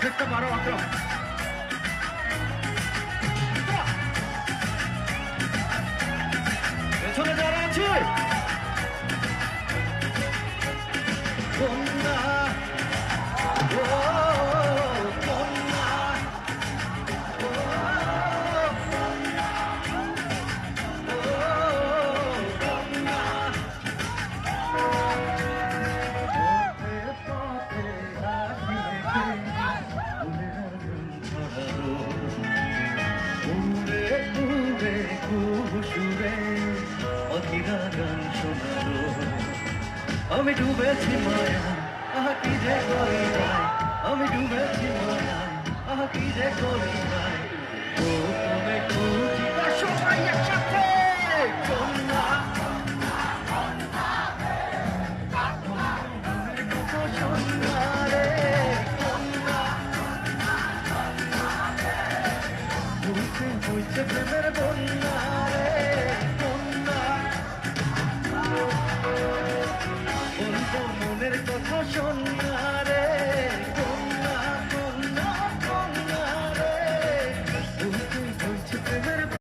চেষ্টা পারো আকরাম। পেছনে যারা আছে কন্যা, ও কন্যা, ও কন্যা, ও কন্যা। পথে পথে হাসি রেখে ফুলের আগুন ছড়ালো, উড়ে উড়ে কুহুসুরে অধীরা গান শোনালো। আমি ডুবেছি মায়ায়, আহা কি যে করি নাই, আমি ডুবেছি মায়ায়, আহা কি যে করি নাই। ও তুমি